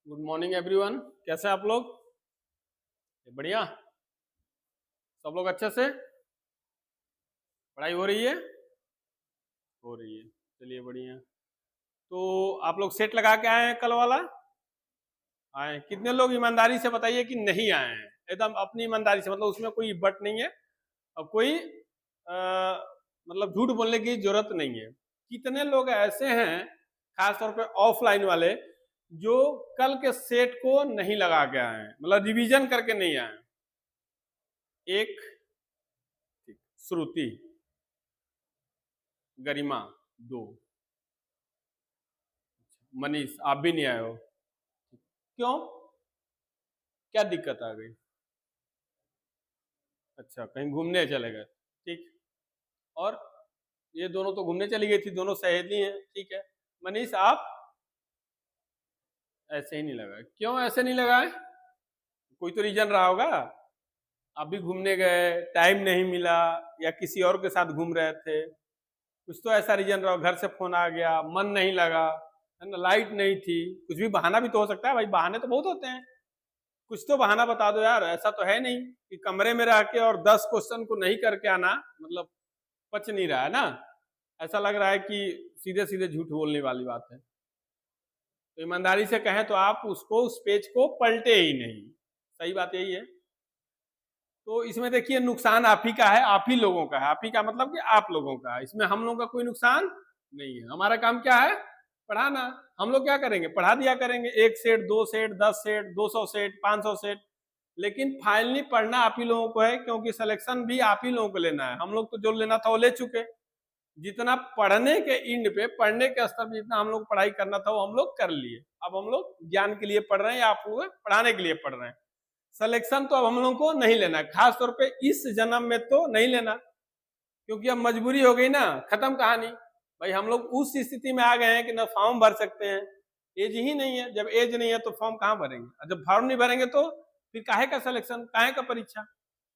Good morning everyone. कैसे हैं आप लोग? बढ़िया। सब लोग अच्छे से पढ़ाई हो रही है? हो रही है। चलिए बढ़िया। तो आप लोग सेट लगा के आए हैं कल वाला? आए? कितने लोग ईमानदारी से बताइए कि नहीं आए हैं? एकदम अपनी ईमानदारी से, मतलब उसमें कोई बट नहीं है और कोई मतलब झूठ बोलने की जरूरत नहीं है। कितने लोग ऐसे हैं खासतौर पे ऑफलाइन वाले जो कल के सेट को नहीं लगा के आए हैं, मतलब रिवीजन करके नहीं आए? एक, श्रुति, गरिमा, दो, मनीष आप भी नहीं आए हो। क्यों? क्या दिक्कत आ गई? अच्छा, कहीं घूमने चले गए? ठीक। और ये दोनों तो घूमने चली गई थी, दोनों सहेली हैं, ठीक है। मनीष आप ऐसे ही नहीं लगाए? क्यों ऐसे नहीं लगाए? कोई तो रीजन रहा होगा। आप भी घूमने गए, टाइम नहीं मिला, या किसी और के साथ घूम रहे थे, कुछ तो ऐसा रीजन रहा, घर से फोन आ गया, मन नहीं लगा, है ना, लाइट नहीं थी, कुछ भी बहाना भी तो हो सकता है भाई, बहाने तो बहुत होते हैं। कुछ तो बहाना बता दो यार। ऐसा तो है नहीं कि कमरे में रह के और 10 क्वेश्चन को नहीं करके आना, मतलब पच नहीं रहा है ना। ऐसा लग रहा है कि सीधे सीधे झूठ बोलने वाली बात है। तो ईमानदारी से कहें तो आप उसको, उस पेज को पलटे ही नहीं। सही बात यही है। तो इसमें देखिए नुकसान आप ही का है, आप ही लोगों का है। आप ही का मतलब कि आप लोगों का है, इसमें हम लोगों का कोई नुकसान नहीं है। हमारा काम क्या है? पढ़ाना। हम लोग क्या करेंगे? पढ़ा दिया करेंगे, 1 set 2 set 10 set 200 set 500 set. लेकिन फाइनली पढ़ना आप ही लोगों को है, क्योंकि सिलेक्शन भी आप ही लोगों को लेना है। हम लोग तो जो लेना था वो ले चुके। जितना पढ़ने के इंड पे, पढ़ने के स्तर पे जितना हम लोग पढ़ाई करना था वो हम लोग कर लिए। अब हम लोग ज्ञान के लिए पढ़ रहे हैं या आप लोग पढ़ाने के लिए पढ़ रहे हैं। सिलेक्शन तो अब हम लोग को नहीं लेना है, खासतौर पे इस जन्म में तो नहीं लेना, क्योंकि अब मजबूरी हो गई ना, खत्म कहानी। भाई हम लोग उस स्थिति में आ गए हैं कि ना फॉर्म भर सकते हैं, एज ही नहीं है। जब एज नहीं है तो फॉर्म कहाँ भरेंगे? जब फॉर्म नहीं भरेंगे तो फिर काहे का सिलेक्शन, काहे का परीक्षा?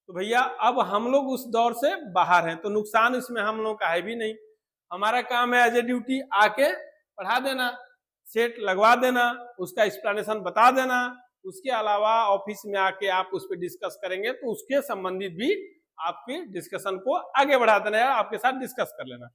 तो भैया अब हम लोग उस दौर से बाहर हैं, तो नुकसान इसमें हम लोग का है भी नहीं। हमारा काम है एज ए ड्यूटी आके पढ़ा देना, सेट लगवा देना, उसका एक्सप्लेनेशन बता देना। उसके अलावा ऑफिस में आके आप उस पर डिस्कस करेंगे तो उसके संबंधित भी आपके डिस्कशन को आगे बढ़ा देना या आपके साथ डिस्कस कर लेना।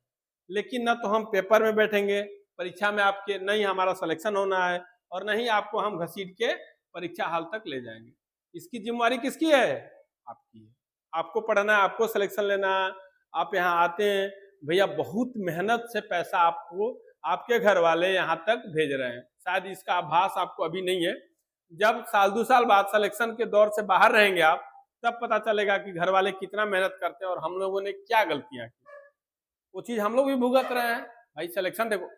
लेकिन ना तो हम पेपर में बैठेंगे परीक्षा में आपके, नहीं हमारा सिलेक्शन होना है, और नहीं आपको हम घसीट के परीक्षा हाल तक ले जाएंगे। इसकी जिम्मेवारी किसकी है? आपकी है। आपको पढ़ना है, आपको सिलेक्शन लेना है। आप यहाँ आते हैं भैया, बहुत मेहनत से पैसा आपको आपके घर वाले यहाँ तक भेज रहे हैं। शायद इसका आभास आपको अभी नहीं है। जब साल 2 साल बाद सिलेक्शन के दौर से बाहर रहेंगे आप, तब पता चलेगा कि घर वाले कितना मेहनत करते हैं और हम लोगों ने क्या गलतियां की। वो चीज हम लोग भी भुगत रहे हैं। भाई सिलेक्शन देखो,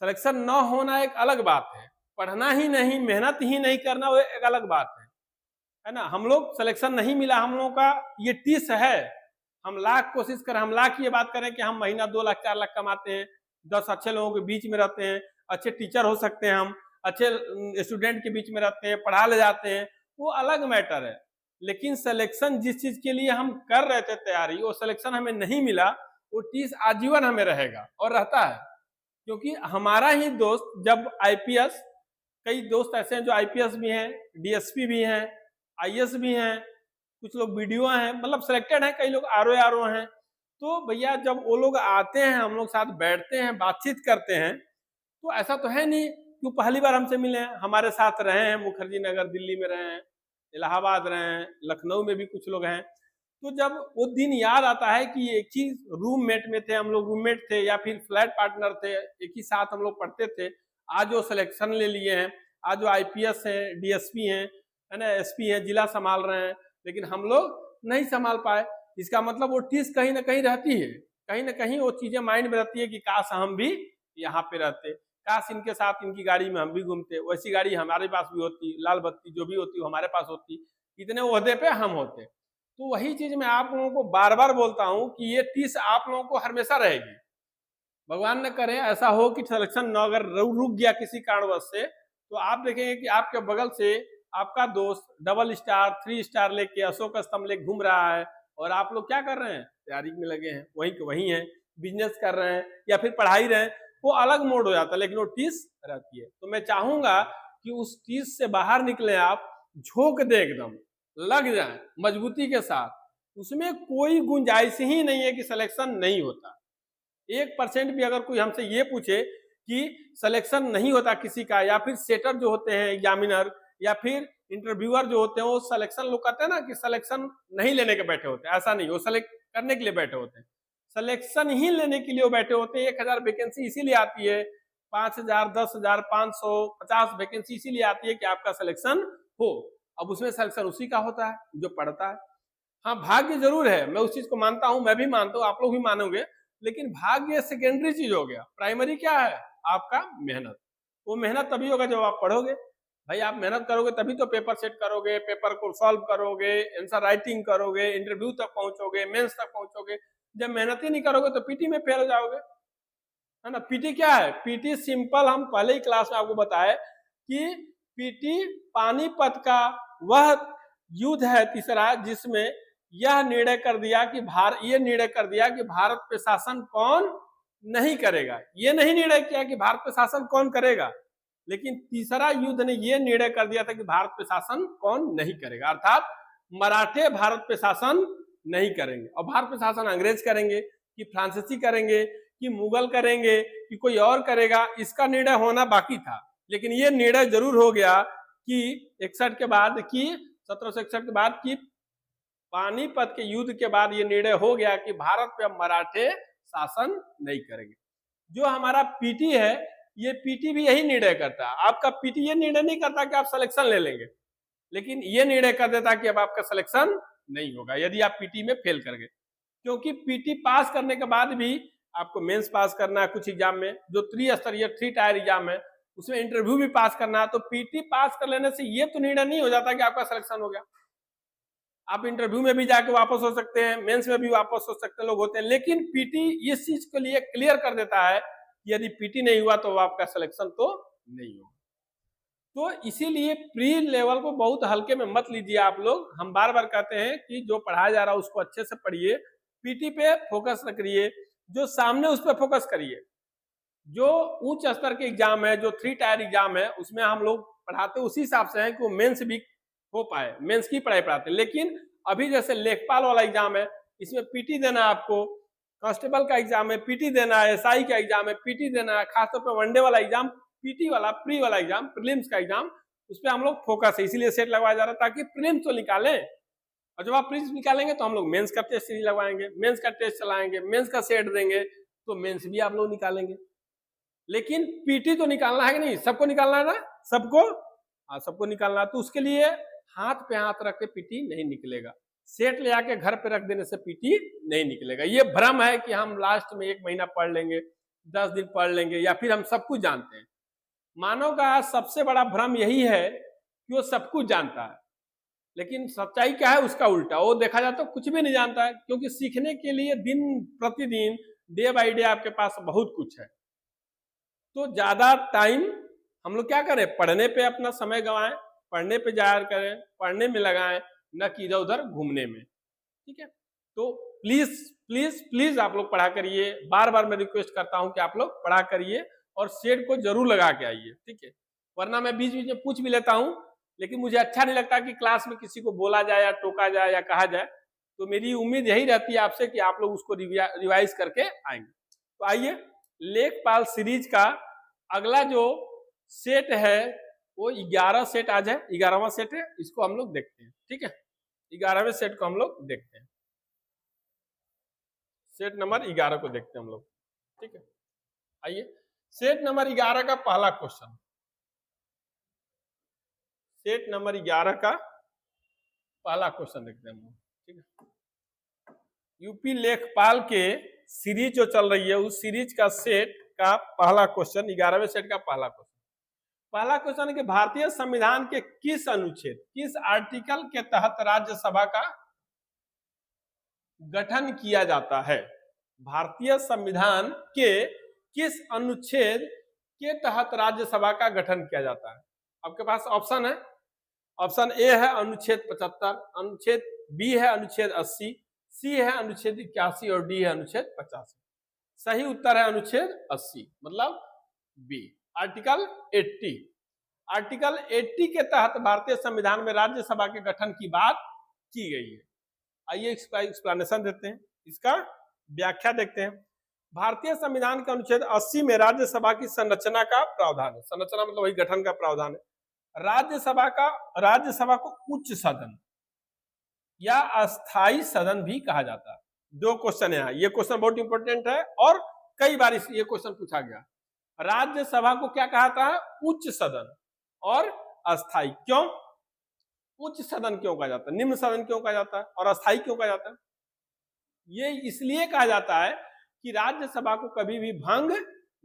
सिलेक्शन न होना एक अलग बात है, पढ़ना ही नहीं, मेहनत ही नहीं करना वो एक अलग बात है ना। हम लोग सिलेक्शन नहीं मिला, हम लोगों का ये टीस है। हम लाख कोशिश करें, हम लाख ये बात करें कि हम महीना 2 लाख 4 लाख कमाते हैं, 10 अच्छे लोगों के बीच में रहते हैं, अच्छे टीचर हो सकते हैं, हम अच्छे स्टूडेंट के बीच में रहते हैं, पढ़ा ले जाते हैं, वो अलग मैटर है। लेकिन सिलेक्शन जिस चीज के लिए हम कर रहे थे तैयारी, वो सिलेक्शन हमें नहीं मिला, वो टीस आजीवन हमें रहेगा और रहता है। क्योंकि हमारा ही दोस्त जब आईपीएस, कई दोस्त ऐसे हैं जो आईपीएस भी हैं, डीएसपी भी हैं, आईएएस भी हैं, कुछ लोग बीडीओ हैं, मतलब सिलेक्टेड हैं, कई लोग आरओ हैं। तो भैया जब वो लोग आते हैं, हम लोग साथ बैठते हैं, बातचीत करते हैं, तो ऐसा तो है नहीं कि पहली बार हमसे मिले हैं। हमारे साथ रहे हैं, मुखर्जी नगर दिल्ली में रहे हैं, इलाहाबाद रहे हैं, लखनऊ में भी कुछ लोग हैं। तो जब वो दिन याद आता है कि एक चीज, रूममेट में थे हम लोग, रूममेट थे या फिर फ्लैट पार्टनर थे, एक ही साथ हम लोग पढ़ते थे, आज वो सिलेक्शन ले लिए हैं, आज वो आईपीएस हैं, डीएसपी हैं, है ना, एसपी हैं, जिला संभाल रहे हैं, लेकिन हम लोग नहीं संभाल पाए। इसका मतलब वो टीस कहीं ना कहीं रहती है, कहीं ना कहीं वो चीजें माइंड में रहती है कि काश हम भी यहाँ पे रहते, काश इनके साथ इनकी गाड़ी में हम भी घूमते, वैसी गाड़ी हमारे पास भी होती, लाल बत्ती जो भी होती हमारे पास होती, इतने ओहदे पे हम होते। तो वही चीज मैं आप लोगों को बार बार बोलता हूँ कि ये टीस आप लोगों को हमेशा रहेगी। भगवान न करे ऐसा हो कि सिलेक्शन न अगर रुक गया किसी कारणवश से, तो आप देखेंगे कि आपके बगल से आपका दोस्त डबल स्टार 3 स्टार लेके, अशोक स्तंभ लेके घूम रहा है, और आप लोग क्या कर रहे हैं? तैयारी में लगे हैं, वहीं के वहीं हैं, बिजनेस कर रहे हैं या फिर पढ़ाई रहे हैं। वो अलग मोड हो जाता है, लेकिन वो टीस रहती है। तो मैं चाहूंगा कि उस चीज से बाहर निकले आप, झोंक दे एकदम, लग जाए मजबूती के साथ, उसमें कोई गुंजाइश ही नहीं है कि सिलेक्शन नहीं होता। 1% भी अगर कोई हमसे ये पूछे कि सिलेक्शन नहीं होता किसी का, या फिर सेटर जो होते हैं एग्जामिनर या फिर इंटरव्यूअर जो होते हैं, वो सिलेक्शन लोग कहते हैं ना कि सिलेक्शन नहीं लेने के बैठे होते हैं, ऐसा नहीं, वो सिलेक्ट करने के लिए बैठे होते हैं, सिलेक्शन ही लेने के लिए वो बैठे होते हैं। 1000 वैकेंसी इसीलिए आती है, 5000, 10,000, 500, 50 वैकेंसी इसीलिए आती है कि आपका सिलेक्शन हो। अब उसमें सिलेक्शन उसी का होता है जो पढ़ता है। हाँ, भाग्य जरूर है, मैं उस चीज को मानता हूं, मैं भी मानता हूं, आप लोग भी मानोगे, लेकिन भाग्य सेकेंडरी चीज हो गया। प्राइमरी क्या है? आपका मेहनत। वो मेहनत तभी होगा जब आप पढ़ोगे। भाई आप मेहनत करोगे तभी तो पेपर सेट करोगे, पेपर को सॉल्व करोगे, आंसर राइटिंग करोगे, इंटरव्यू तक पहुंचोगे, मेंस तक पहुंचोगे। जब मेहनत ही नहीं करोगे तो पीटी में फेल हो जाओगे, है ना। पीटी क्या है? पीटी सिंपल, हम पहले ही क्लास में आपको बताए कि पीटी पानीपत का वह युद्ध है तीसरा, जिसमें यह निर्णय कर दिया कि ये निर्णय कर दिया कि भारत पे शासन कौन नहीं करेगा। ये नहीं निर्णय किया कि भारत पे शासन कौन करेगा, लेकिन तीसरा युद्ध ने ये निर्णय कर दिया था कि भारत पे शासन कौन नहीं करेगा, अर्थात मराठे भारत पे शासन नहीं करेंगे। और भारत पे शासन अंग्रेज करेंगे कि फ्रांसीसी करेंगे कि मुगल करेंगे कि कोई और करेगा, इसका निर्णय होना बाकी था। लेकिन ये निर्णय जरूर हो गया कि 61 के बाद, कि 1761 के बाद, कि पानीपत के युद्ध के बाद ये निर्णय हो गया कि भारत पे अब मराठे शासन नहीं करेंगे। जो हमारा पीटी है, ये पीटी भी यही निर्णय करता है। आपका पीटी ये निर्णय नहीं करता कि आप सिलेक्शन ले लेंगे, लेकिन ये निर्णय कर देता कि अब आपका सिलेक्शन नहीं होगा यदि आप पीटी में फेल कर गए। क्योंकि पीटी पास करने के बाद भी आपको मेंस पास करना है कुछ एग्जाम में, जो त्रिस्तरीय 3 टायर एग्जाम है, उसमें इंटरव्यू भी पास करना है। तो पीटी पास कर लेने से ये तो निर्णय नहीं हो जाता कि आपका सिलेक्शन हो गया। आप इंटरव्यू में भी जाके वापस हो सकते हैं, मेंस में भी वापस हो सकते हैं, लोग होते हैं, लेकिन पीटी इस चीज के लिए क्लियर कर देता है कि यदि पीटी नहीं हुआ तो आपका सिलेक्शन तो नहीं होगा। तो इसीलिए प्री लेवल को बहुत हल्के में मत लीजिए आप लोग। हम बार बार कहते हैं कि जो पढ़ाया जा रहा है उसको अच्छे से पढ़िए, पीटी पे फोकस न करिए, जो सामने उस पर फोकस करिए। जो उच्च स्तर के एग्जाम है, जो 3 टायर एग्जाम है, उसमें हम लोग पढ़ाते उसी हिसाब से है कि वो मेंस भी हो पाए, मेंस की पढ़ाई पढ़ाते हैं। लेकिन अभी जैसे लेखपाल वाला एग्जाम है, इसमें पीटी देना है आपको, कांस्टेबल का एग्जाम है पीटी देना है, एसआई का एग्जाम है पीटी देना है, खासतौर पर वनडे वाला एग्जाम पीटी वाला, प्री वाला एग्जाम, प्रीलिम्स का एग्जाम, उस पर हम लोग फोकस है, इसीलिए सेट लगवाया जा रहा है ताकि प्रीलिम्स तो निकालें, और जब आप प्रीलिम्स निकालेंगे तो हम लोग मेंस का टेस्ट सीरीज लगवाएंगे, मेंस का टेस्ट चलाएंगे, मेंस का सेट देंगे, तो मेंस भी आप लोग निकालेंगे। लेकिन पीटी तो निकालना है कि नहीं, सबको निकालना है ना, सबको, हाँ सबको निकालना है। तो उसके लिए हाथ पे हाथ रख के पीटी नहीं निकलेगा, सेट ले आके घर पे रख देने से पीटी नहीं निकलेगा। ये भ्रम है कि हम लास्ट में 1 महीना पढ़ लेंगे, 10 दिन पढ़ लेंगे, या फिर हम सब कुछ जानते हैं। मानव का सबसे बड़ा भ्रम यही है कि वो सब कुछ जानता है, लेकिन सच्चाई क्या है उसका उल्टा, वो देखा जाए तो कुछ भी नहीं जानता है। क्योंकि सीखने के लिए दिन प्रतिदिन, डे बाई डे आपके पास बहुत कुछ है। तो ज्यादा टाइम हम लोग क्या करें, पढ़ने पे अपना समय गंवाएं, पढ़ने पे जाया करें, पढ़ने में लगाएं, न कि इधर उधर घूमने में, ठीक है। तो प्लीज प्लीज प्लीज आप लोग पढ़ा करिए, बार बार मैं रिक्वेस्ट करता हूं कि आप लोग पढ़ा करिए और सेट को जरूर लगा के आइए, ठीक है। वरना मैं बीच बीच में पूछ भी लेता हूं, लेकिन मुझे अच्छा नहीं लगता कि क्लास में किसी को बोला जाए या टोका जाए या कहा जाए। तो मेरी उम्मीद यही रहती है आपसे कि आप लोग उसको रिवाइज करके आएंगे। तो आइए, लेखपाल सीरीज का अगला जो सेट है वो 11 सेट आज है, 11वां सेट है, इसको हम लोग देखते हैं, ठीक है। 11वें सेट को हम लोग देखते हैं, सेट नंबर 11 को देखते हैं हम लोग, ठीक है। आइए, सेट नंबर 11 का पहला क्वेश्चन, सेट नंबर 11 का पहला क्वेश्चन देखते हैं हम लोग, ठीक है। यूपी लेखपाल के सीरीज जो चल रही है उस सीरीज का सेट का पहला क्वेश्चन, 11वें सेट का पहला क्वेश्चन। पहला क्वेश्चन है कि भारतीय संविधान के किस अनुच्छेद, किस आर्टिकल के तहत राज्यसभा का गठन किया जाता है। भारतीय संविधान के किस अनुच्छेद के तहत राज्यसभा का गठन किया जाता है। आपके पास ऑप्शन है, ऑप्शन ए है अनुच्छेद 75, अनुच्छेद बी है अनुच्छेद 80, सी है अनुच्छेद 81 और डी है अनुच्छेद 85। सही उत्तर है अनुच्छेद 80, मतलब बी, आर्टिकल 80। आर्टिकल 80 के तहत भारतीय संविधान में राज्यसभा के गठन की बात की गई है। आइए इसका एक्सप्लेनेशन देते हैं, इसका व्याख्या देखते हैं। भारतीय संविधान के अनुच्छेद 80 में राज्यसभा की संरचना का प्रावधान है। संरचना मतलब वही गठन का प्रावधान है। राज्यसभा को उच्च सदन या अस्थाई सदन भी कहा जाता है। दो क्वेश्चन है, ये क्वेश्चन बहुत इंपॉर्टेंट है और कई बार ये क्वेश्चन पूछा गया। राज्यसभा को क्या कहता है? उच्च सदन और अस्थाई। क्यों उच्च सदन क्यों कहा जाता है, निम्न सदन क्यों कहा जाता है और अस्थाई क्यों कहा जाता है? ये इसलिए कहा जाता है कि राज्यसभा को कभी भी भंग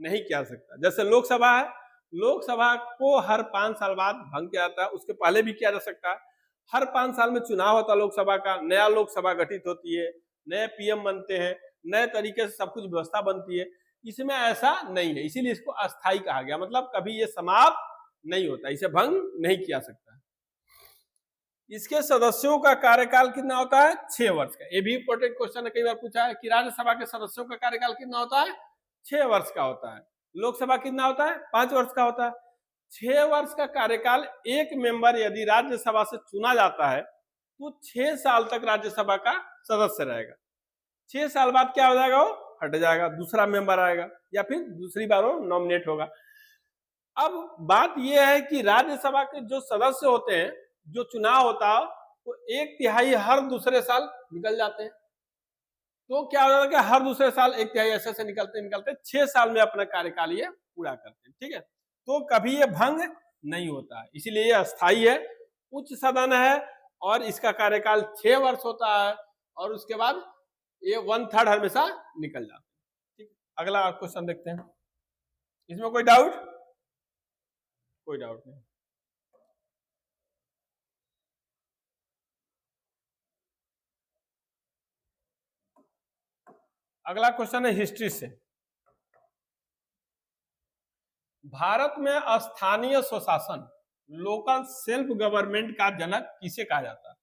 नहीं किया सकता। जैसे लोकसभा है, लोकसभा को हर 5 साल बाद भंग किया जाता है, उसके पहले भी किया जा सकता है। हर 5 साल में चुनाव होता है लोकसभा का, नया लोकसभा गठित होती है, नए पीएम बनते हैं, नए तरीके से सब कुछ व्यवस्था बनती है। इसमें ऐसा नहीं है, इसीलिए इसको अस्थाई कहा गया। मतलब कभी ये समाप्त नहीं होता, इसे भंग नहीं किया सकता। इसके सदस्यों का कार्यकाल कितना होता है? 6 वर्ष का। ये भी इंपॉर्टेंट क्वेश्चन है, कई बार पूछा है कि राज्यसभा के सदस्यों का कार्यकाल कितना होता है? 6 वर्ष का होता है। लोकसभा कितना होता है? 5 वर्ष का होता है। 6 वर्ष का कार्यकाल एक मेंबर यदि राज्यसभा से चुना जाता है तो 6 साल तक राज्यसभा का सदस्य रहेगा। 6 साल बाद क्या हो जाएगा? वो हट जाएगा, दूसरा मेंबर आएगा या फिर दूसरी बार वो नॉमिनेट होगा। अब बात यह है कि राज्यसभा के जो सदस्य होते हैं, जो चुनाव होता है वो 1/3 हर दूसरे साल निकल जाते हैं। तो क्या हो जाता है कि हर दूसरे साल 1/3 ऐसे निकलते 6 साल में अपना कार्यकाल ये पूरा करते हैं। ठीक है, तो कभी ये भंग नहीं होता है, इसीलिए ये अस्थाई है, उच्च सदन है और इसका कार्यकाल 6 वर्ष होता है और उसके बाद ये 1/3 हमेशा निकल जाते हैं। ठीक है, अगला क्वेश्चन देखते हैं। इसमें कोई डाउट? कोई डाउट नहीं। अगला क्वेश्चन है हिस्ट्री से। भारत में स्थानीय स्वशासन, लोकल सेल्फ गवर्नमेंट का जनक किसे कहा जाता है?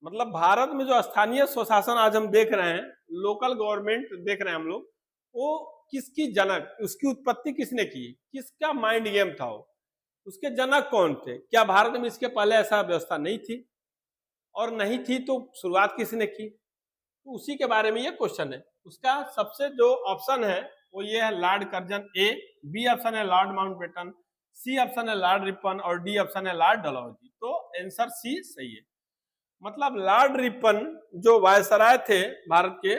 मतलब भारत में जो स्थानीय स्वशासन आज हम देख रहे हैं, लोकल गवर्नमेंट देख रहे हैं हम लोग, वो किसकी जनक, उसकी उत्पत्ति किसने की, किसका माइंड गेम था वो, उसके जनक कौन थे? क्या भारत में इसके पहले ऐसा व्यवस्था नहीं थी? और नहीं थी तो शुरुआत किसने की? तो उसी के बारे में ये क्वेश्चन है। उसका सबसे जो ऑप्शन है वो ये है लॉर्ड कर्जन ए, बी ऑप्शन है लॉर्ड माउंटबेटन, सी ऑप्शन है लॉर्ड रिपन और डी ऑप्शन है लॉर्ड डलहौजी। तो आंसर सी सही है। मतलब लॉर्ड रिपन जो वायसराय थे भारत के,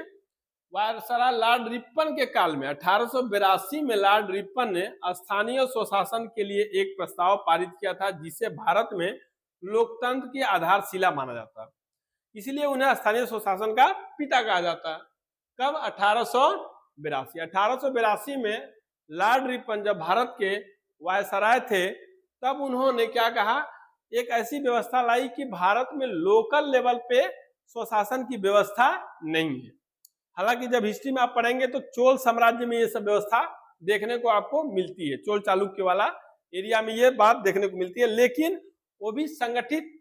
वायसराय लॉर्ड रिपन के काल में 1882 में लॉर्ड रिपन ने स्थानीय स्वशासन के लिए एक प्रस्ताव पारित किया था जिसे भारत में लोकतंत्र की आधारशिला माना जाता है। इसलिए उन्हें स्थानीय स्वशासन का पिता कहा जाता है। कब? 1882। 1882 में लॉर्ड रिपन जब भारत के वायसराय थे तब उन्होंने क्या कहा, एक ऐसी व्यवस्था लाई कि भारत में लोकल लेवल पे स्वशासन की व्यवस्था नहीं है। हालांकि जब हिस्ट्री में आप पढ़ेंगे तो चोल साम्राज्य में ये सब व्यवस्था देखने को आपको मिलती है, चोल चालुक्य वाला एरिया में ये बात देखने को मिलती है, लेकिन वो भी संगठित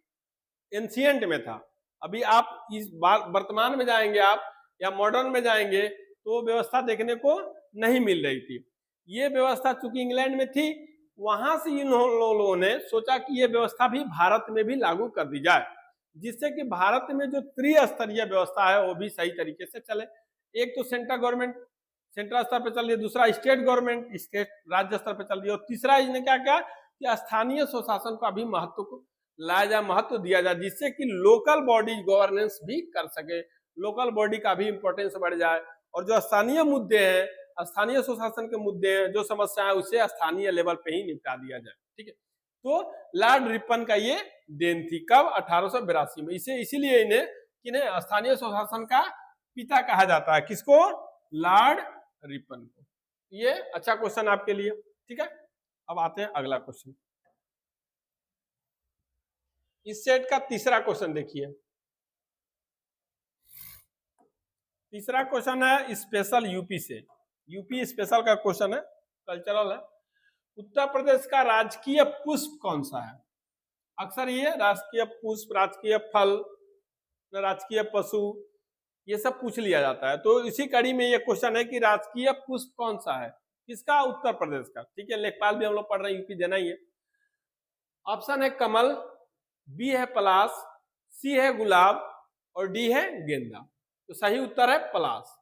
एंशिएंट में था। अभी आप इस वर्तमान में जाएंगे आप या मॉडर्न में जाएंगे तो व्यवस्था देखने को नहीं मिल रही थी। ये व्यवस्था चूंकि इंग्लैंड में थी, वहां से इन लोगों ने सोचा कि ये व्यवस्था भी भारत में भी लागू कर दी जाए, जिससे कि भारत में जो त्रिस्तरीय व्यवस्था है वो भी सही तरीके से चले। एक तो सेंट्रल गवर्नमेंट सेंट्रल स्तर पर चल रही है, दूसरा स्टेट गवर्नमेंट स्टेट राज्य स्तर पर चल रही है, और तीसरा इसने क्या किया कि स्थानीय स्वशासन का भी महत्व को लाया जाए, महत्व दिया जाए, जिससे कि लोकल बॉडी गवर्नेंस भी कर सके, लोकल बॉडी का भी इंपॉर्टेंस बढ़ जाए और जो स्थानीय मुद्दे हैं, स्थानीय स्वशासन के मुद्दे हैं, जो समस्या है उसे स्थानीय लेवल पे ही निपटा दिया जाए। ठीक है, तो लॉर्ड रिपन का ये देन थी। कब? 1882 में। इसे इसीलिए इन्हें स्थानीय स्वशासन का पिता कहा जाता है। किसको? लॉर्ड रिपन को। ये अच्छा क्वेश्चन आपके लिए। ठीक है, अब आते हैं अगला क्वेश्चन। इस सेट का तीसरा क्वेश्चन देखिए। तीसरा क्वेश्चन है स्पेशल यूपी से, यूपी स्पेशल का क्वेश्चन है, कल्चरल है। उत्तर प्रदेश का राजकीय पुष्प कौन सा है? अक्सर ये राजकीय पुष्प, राजकीय फल, राजकीय पशु, ये सब पूछ लिया जाता है। तो इसी कड़ी में ये क्वेश्चन है कि राजकीय पुष्प कौन सा है, किसका? उत्तर प्रदेश का। ठीक है, लेखपाल भी हम लोग पढ़ रहे हैं, यूपी देना ही है। ऑप्शन है कमल, बी है पलाश, सी है गुलाब और डी है गेंदा। तो सही उत्तर है पलाश।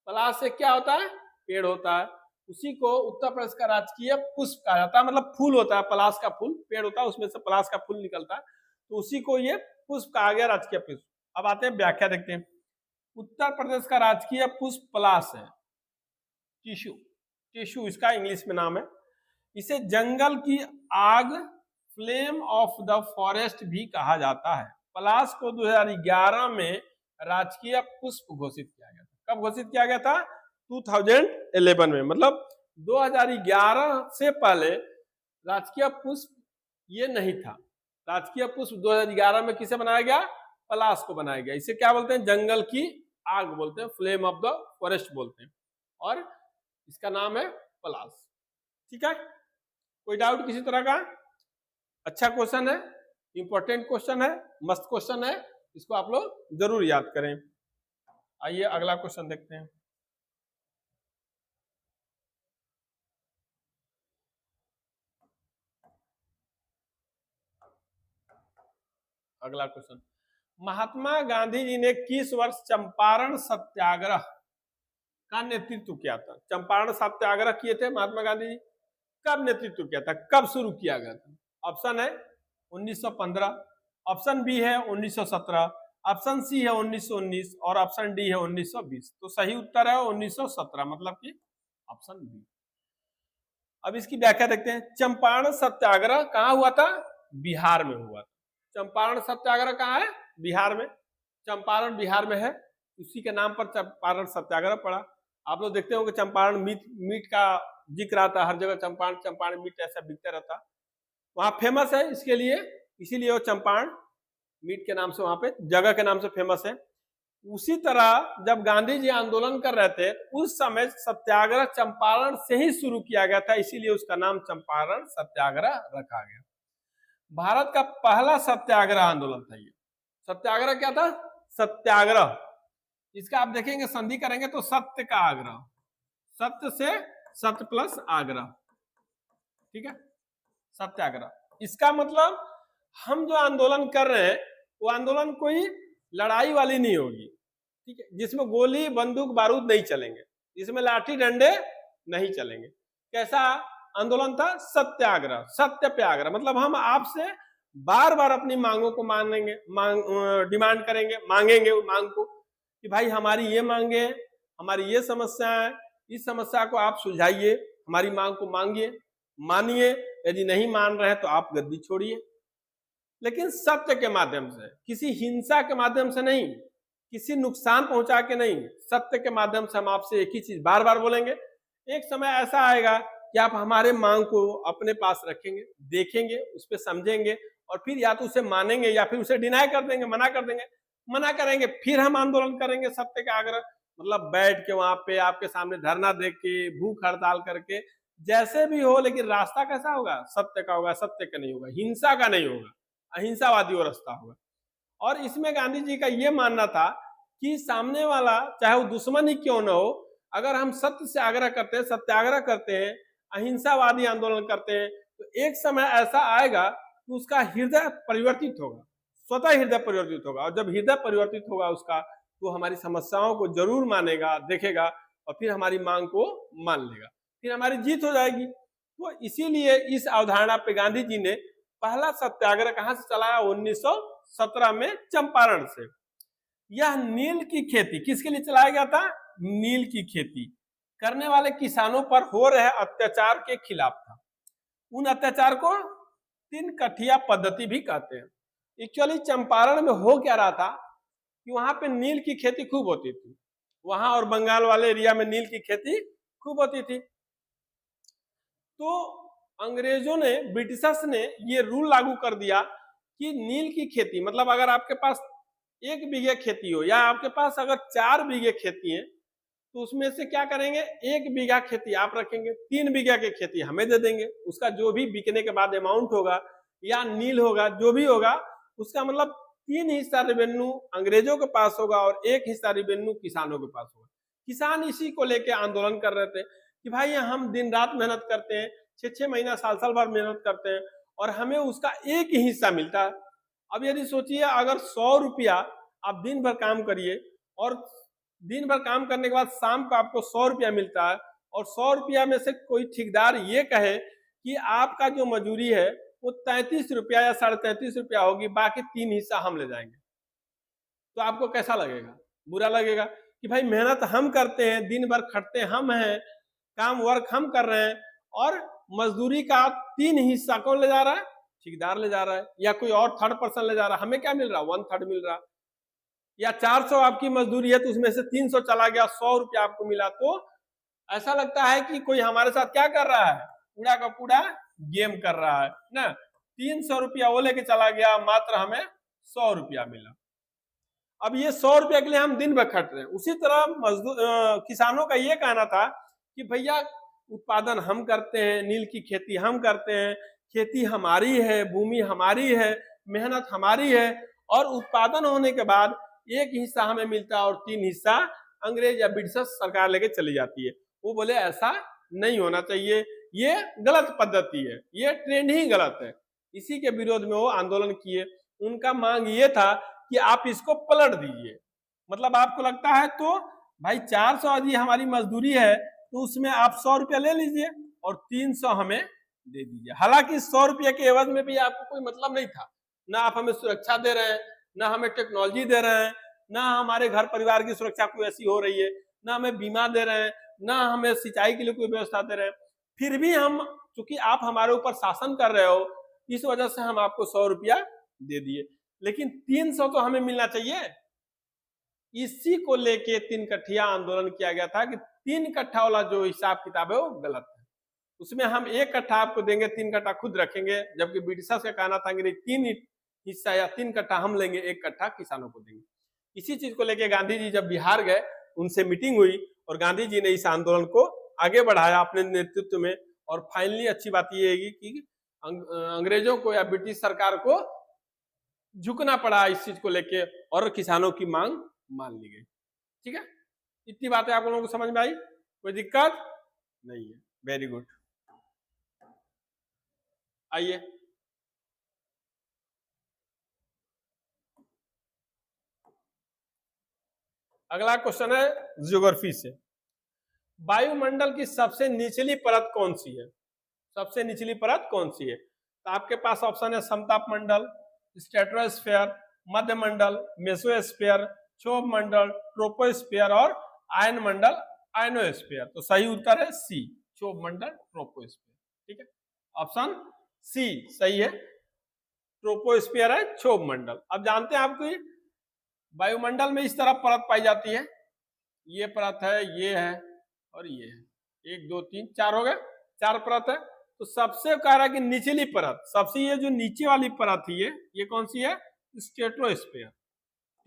पलाश से क्या होता है? पेड़ होता है। उसी को उत्तर प्रदेश का राजकीय पुष्प कहा जाता है, मतलब फूल होता है, पलाश का फूल, पेड़ होता है उसमें से पलाश का फूल निकलता है, तो उसी को ये पुष्प कहा गया, राजकीय पुष्प। अब आते हैं व्याख्या देखते हैं। उत्तर प्रदेश का राजकीय पुष्प पलाश है, टिश्यू, टिश्यू इसका इंग्लिश में नाम है। इसे जंगल की आग, फ्लेम ऑफ द फॉरेस्ट भी कहा जाता है। पलाश को 2011 में राजकीय पुष्प घोषित किया गया था। कब घोषित किया गया था? 2011 में, मतलब 2011 से पहले राजकीय पुष्प ये नहीं था। राजकीय पुष्प 2011 में किसे बनाया गया? पलाश को बनाया गया। इसे क्या बोलते हैं? जंगल की आग बोलते हैं, फ्लेम ऑफ द फॉरेस्ट बोलते हैं, और इसका नाम है पलाश। ठीक है, कोई डाउट किसी तरह का? अच्छा क्वेश्चन है, इंपॉर्टेंट क्वेश्चन है, मस्त क्वेश्चन है, इसको आप लोग जरूर याद करें। आइए अगला क्वेश्चन देखते हैं। अगला क्वेश्चन, महात्मा गांधी जी ने किस वर्ष चंपारण सत्याग्रह का नेतृत्व किया था? चंपारण सत्याग्रह किए थे महात्मा गांधी जी, कब नेतृत्व किया था, कब शुरू किया गया था? ऑप्शन है 1915, ऑप्शन बी है 1917, ऑप्शन सी है 1919 और ऑप्शन डी है 1920। तो सही उत्तर है 1917, मतलब कि ऑप्शन बी। अब इसकी व्याख्या देखते हैं। चंपारण सत्याग्रह कहाँ हुआ था? बिहार में हुआ था। चंपारण सत्याग्रह कहाँ है? बिहार में। चंपारण बिहार में है, उसी के नाम पर चंपारण सत्याग्रह पड़ा। आप लोग देखते होंगे चंपारण मीट का जिक्र आता है हर जगह, चंपारण चंपारण मीट ऐसा बिकता रहता, वहां फेमस है इसके लिए, इसीलिए वो चंपारण मीट के नाम से वहां पे जगह के नाम से फेमस है। उसी तरह जब गांधी जी आंदोलन कर रहे थे उस समय सत्याग्रह चंपारण से ही शुरू किया गया था, इसीलिए उसका नाम चंपारण सत्याग्रह रखा गया। भारत का पहला सत्याग्रह आंदोलन था ये। सत्याग्रह क्या था? सत्याग्रह। इसका आप देखेंगे संधि करेंगे तो सत्य का आग्रह, सत्य से सत्य प्लस आग्रह, ठीक है, सत्याग्रह। इसका मतलब हम जो आंदोलन कर रहे हैं वो आंदोलन कोई लड़ाई वाली नहीं होगी, ठीक है, जिसमें गोली बंदूक बारूद नहीं चलेंगे, जिसमें लाठी डंडे नहीं चलेंगे। कैसा आंदोलन था? सत्याग्रह, सत्य पे आग्रह, मतलब हम आपसे बार बार अपनी मांगों को मानेंगे, डिमांड करेंगे, मांगेंगे उस मांग को कि भाई हमारी ये मांगे, हमारी ये समस्या है, इस समस्या को आप सुलझाइए, हमारी मांग को मांगिए, मानिए, यदि नहीं मान रहे हैं तो आप गद्दी छोड़िए, लेकिन सत्य के माध्यम से, किसी हिंसा के माध्यम से नहीं, किसी नुकसान पहुंचा के नहीं, सत्य के माध्यम से हम आपसे एक ही चीज बार बार बोलेंगे। एक समय ऐसा आएगा कि आप हमारे मांग को अपने पास रखेंगे, देखेंगे, उस पर समझेंगे और फिर या तो उसे मानेंगे या फिर उसे डिनाई कर देंगे, मना कर देंगे, मना करेंगे, फिर हम आंदोलन करेंगे सत्य का आग्रह, मतलब बैठ के वहां पे आपके सामने धरना दे के, भूख हड़ताल करके, जैसे भी हो, लेकिन रास्ता कैसा होगा? सत्य का होगा, सत्य का नहीं होगा, हिंसा का नहीं होगा, अहिंसावादी वो रास्ता होगा। और इसमें गांधी जी का ये मानना था कि सामने वाला चाहे वो दुश्मन ही क्यों न हो, अगर हम सत्य से आग्रह करते हैं, सत्याग्रह करते हैं, अहिंसावादी आंदोलन करते हैं, तो एक समय ऐसा आएगा कि उसका हृदय परिवर्तित होगा, स्वतः हृदय परिवर्तित होगा, और जब हृदय परिवर्तित होगा उसका, तो हमारी समस्याओं को जरूर मानेगा, देखेगा और फिर हमारी मांग को मान लेगा, फिर हमारी जीत हो जाएगी। तो इसीलिए इस अवधारणा पे गांधी जी ने पहला सत्याग्रह कहां से चलाया? 1917 में चंपारण से। यह नील की खेती किसके लिए चलाया गया था? नील की खेती करने वाले किसानों पर हो रहे अत्याचार के खिलाफ था। उन अत्याचार को 3 कठिया पद्धति भी कहते हैं। एक्चुअली चंपारण में हो क्या रहा था कि वहां पे नील की खेती खूब होती थी, वहां और बंगाल वाले एरिया में नील की खेती खूब होती थी। तो अंग्रेजों ने, ब्रिटिशर्स ने ये रूल लागू कर दिया कि नील की खेती, मतलब अगर आपके पास 1 बीघे खेती हो या आपके पास अगर 4 बीघे खेती है, तो उसमें से क्या करेंगे? 1 बीघा खेती आप रखेंगे, 3 बीघा की खेती हमें दे देंगे। उसका जो भी बिकने के बाद अमाउंट होगा या नील होगा, जो भी होगा, उसका मतलब 3 हिस्सा रेवेन्यू अंग्रेजों के पास होगा और 1 हिस्सा रेवेन्यू किसानों के पास होगा। किसान इसी को लेके आंदोलन कर रहे थे कि भाई हम दिन रात मेहनत करते हैं, 6-6 महीना, साल साल भर मेहनत करते हैं, और हमें उसका एक ही हिस्सा मिलता है। अब यदि सोचिए अगर 100 रुपया आप दिन भर काम करिए और दिन भर काम करने के बाद शाम को आपको 100 रुपया मिलता है और 100 रुपया में से कोई ठेकेदार ये कहे कि आपका जो मजदूरी है वो 33 रुपया या 33.5 रुपया होगी, बाकी 3 हिस्सा हम ले जाएंगे, तो आपको कैसा लगेगा? बुरा लगेगा कि भाई मेहनत हम करते हैं, दिन भर खटते हम हैं, काम वर्क हम कर रहे हैं और मजदूरी का 3 हिस्सा कौन ले जा रहा है? ठेकेदार ले जा रहा है या कोई और थर्ड पर्सन ले जा रहा है। हमें क्या मिल रहा है? 1/3 मिल रहा। या 400 आपकी मजदूरी है तो उसमें से 300 चला गया, 100 रुपया आपको मिला। तो ऐसा लगता है कि कोई हमारे साथ क्या कर रहा है? पूरा का पूरा गेम कर रहा है ना। 300 रुपया वो लेके चला गया, मात्र हमें 100 रुपया मिला। अब ये 100 रुपया के लिए हम दिन भर खट रहे हैं। उसी तरह किसानों का ये कहना था कि भैया उत्पादन हम करते हैं, नील की खेती हम करते हैं, खेती हमारी है, भूमि हमारी है, मेहनत हमारी है और उत्पादन होने के बाद एक हिस्सा हमें मिलता है और 3 हिस्सा अंग्रेज या ब्रिटिश सरकार लेके चली जाती है। वो बोले ऐसा नहीं होना चाहिए, ये गलत पद्धति है, ये ट्रेंड ही गलत है। इसी के विरोध में वो आंदोलन किए। उनका मांग ये था कि आप इसको पलट दीजिए। मतलब आपको लगता है तो भाई 400 यदि हमारी मजदूरी है तो उसमें आप 100 रुपया ले लीजिए और 300 हमें दे दीजिए। हालांकि 100 रुपये के एवज में भी आपको कोई मतलब नहीं था, ना आप हमें सुरक्षा दे रहे हैं, ना हमें टेक्नोलॉजी दे रहे हैं, ना हमारे घर परिवार की सुरक्षा कोई ऐसी हो रही है, ना हमें बीमा दे रहे हैं, ना हमें सिंचाई के लिए कोई व्यवस्था दे रहे हैं। फिर भी हम, चूंकि आप हमारे ऊपर शासन कर रहे हो, इस वजह से हम आपको 100 रुपया दे दिए, लेकिन 300 तो हमें मिलना चाहिए। इसी को लेके 3 कट्ठिया आंदोलन किया गया था कि 3 कट्ठा वाला जो हिसाब किताब है वो गलत है। उसमें हम 1 कट्ठा आपको देंगे, 3 कट्ठा खुद रखेंगे, जबकि ब्रिटिशर्स का कहना था कि 3 हिस्सा या 3 कट्ठा हम लेंगे, 1 कट्ठा किसानों को देंगे। इसी चीज को लेके गांधी जी जब बिहार गए, उनसे मीटिंग हुई और गांधी जी ने इस आंदोलन को आगे बढ़ाया अपने नेतृत्व में। और फाइनली अच्छी बात यह है कि अंग्रेजों को या ब्रिटिश सरकार को झुकना पड़ा इस चीज को लेके और किसानों की मांग मान ली गई। ठीक है, इतनी बातें आप लोगों को समझ में आई? कोई दिक्कत नहीं है? Very good. आइए अगला क्वेश्चन है ज्योग्राफी से। वायुमंडल की सबसे निचली परत कौन सी है? सबसे निचली परत कौन सी है? तो आपके पास ऑप्शन है समताप मंडल, स्ट्रेटोस्फीयर, मध्य मंडल, मेसोस्फीयर, क्षोभ मंडल, ट्रोपोस्फीयर और आयन मंडल, आयनोस्फीयर। तो सही उत्तर है सी, क्षोभ मंडल, ट्रोपोस्फीयर। ठीक है, ऑप्शन सी सही है, ट्रोपोस्फीयर है क्षोभ मंडल। अब जानते हैं आपको वायुमंडल में इस तरह परत पाई जाती है, ये परत है, ये है और ये है, 1 2 3 4 हो गए, 4 परत है। तो सबसे कह रहा है कि निचली परत, सबसे ये जो नीचे वाली परत है ये कौन सी है? स्ट्रेटोस्फीयर।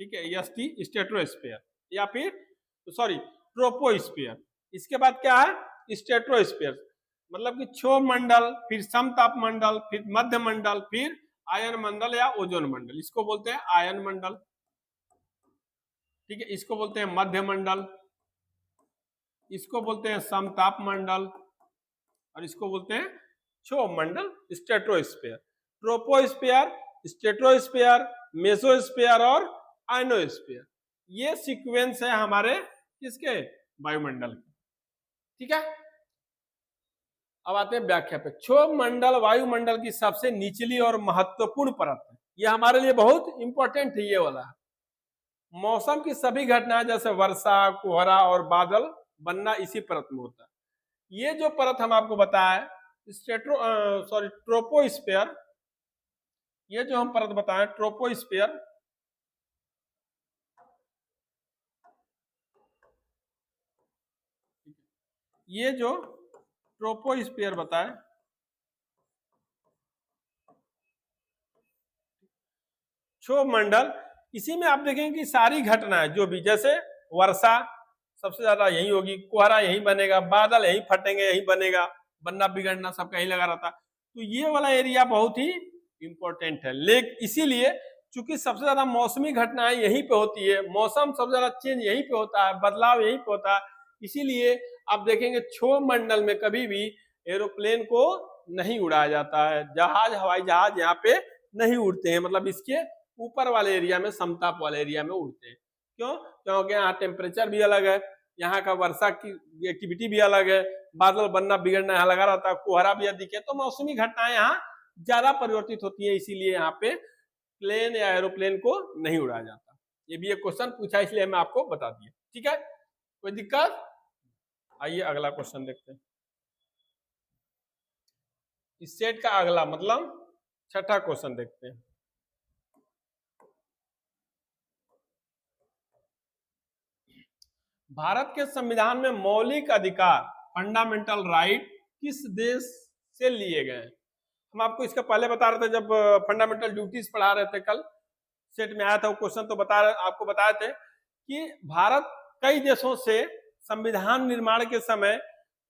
ठीक है, एसटी स्ट्रेटोस्फीयर या फिर सॉरी ट्रोपोस्फीयर। इसके बाद क्या है? स्ट्रेटोस्फीयर, मतलब कि क्षोभ मंडल, फिर समताप मंडल, फिर मध्य मंडल, फिर आयन मंडल या ओजोन मंडल। इसको बोलते हैं आयन मंडल। ठीक है, इसको बोलते हैं मध्य मंडल, इसको बोलते हैं समताप मंडल और इसको बोलते हैं क्षोभ मंडल, स्ट्रेटोस्फीयर। ट्रोपोस्फीयर, स्ट्रेटोस्फीयर, मेसोस्फीयर और आयनोस्फीयर, ये सीक्वेंस है हमारे किसके? वायुमंडल के। ठीक है, अब आते हैं व्याख्या पे। क्षोभ मंडल वायुमंडल की सबसे निचली और महत्वपूर्ण परत है। ये हमारे लिए बहुत इंपॉर्टेंट है, ये वाला। मौसम की सभी घटनाएं जैसे वर्षा, कोहरा और बादल बनना इसी परत में होता है। ये जो परत हम आपको बताया ट्रोपोस्फीयर, ये जो हम परत बताएं ट्रोपोस्फीयर, ये जो ट्रोपोस्फीयर बताएं, क्षोभ मंडल, इसी में आप देखेंगे कि सारी घटनाएं जो भी, जैसे वर्षा सबसे ज्यादा यही होगी, कोहरा यही बनेगा, बादल यही फटेंगे, यही बनेगा, बनना बिगड़ना सब कहीं लगा रहता। तो ये वाला एरिया बहुत ही इंपॉर्टेंट है। लेकिन इसीलिए चूंकि सबसे ज्यादा मौसमी घटनाएं यहीं पे होती है, मौसम सबसे ज्यादा चेंज यहीं पे होता है, बदलाव यहीं पे होता है, इसीलिए आप देखेंगे क्षोभ मंडल में कभी भी एरोप्लेन को नहीं उड़ाया जाता है। जहाज, हवाई जहाज यहाँ पे नहीं उड़ते हैं, मतलब इसके ऊपर वाले एरिया में, समताप वाले एरिया में उड़ते हैं। क्यों? क्योंकि यहाँ टेम्परेचर भी अलग है, यहाँ का वर्षा की एक्टिविटी भी अलग है, बादल बनना बिगड़ना यहाँ लगा रहता है, कोहरा भी दिखे तो मौसमी घटनाएं यहाँ ज्यादा परिवर्तित होती है, इसीलिए यहाँ पे प्लेन या एरोप्लेन को नहीं उड़ाया जाता। ये भी एक क्वेश्चन पूछा, इसलिए मैं आपको बता दिया। ठीक है, कोई दिक्कत? आइए अगला क्वेश्चन देखते हैं। इस सेट का अगला मतलब छठा क्वेश्चन देखते हैं। भारत के संविधान में मौलिक अधिकार, फंडामेंटल राइट, किस देश से लिए गए हैं? हम आपको इसका पहले बता रहे थे, जब फंडामेंटल ड्यूटीज पढ़ा रहे थे, कल सेट में आया था वो क्वेश्चन, तो आपको बताए थे कि भारत कई देशों से संविधान निर्माण के समय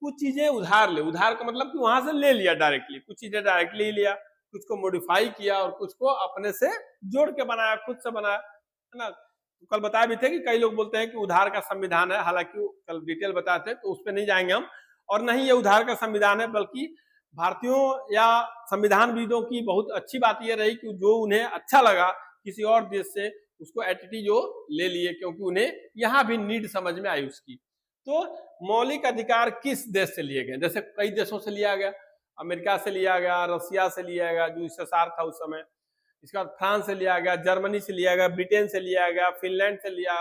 कुछ चीजें उधार का मतलब कि वहां से ले लिया डायरेक्टली, कुछ चीजें डायरेक्टली लिया, कुछ को मॉडिफाई किया और कुछ को अपने से जोड़ के बनाया, खुद से बनाया, है ना। तो कल बताया भी थे कि कई लोग बोलते हैं कि उधार का संविधान है, हालांकि कल डिटेल बताए थे, तो उस पर नहीं जाएंगे हम। और नहीं ये उधार का संविधान है, बल्कि भारतीयों या संविधानविदों की बहुत अच्छी बात यह रही कि जो उन्हें अच्छा लगा किसी और देश से, उसको एटिटी जो ले लिए, क्योंकि उन्हें यहाँ भी नीड समझ में आई उसकी। तो मौलिक अधिकार किस देश से लिए गए? जैसे कई देशों से लिया गया, अमेरिका से लिया गया, रसिया से लिया गया जो USSR था उस समय, इसके बाद फ्रांस से लिया गया, जर्मनी से लिया गया, ब्रिटेन से लिया गया, फिनलैंड से लिया,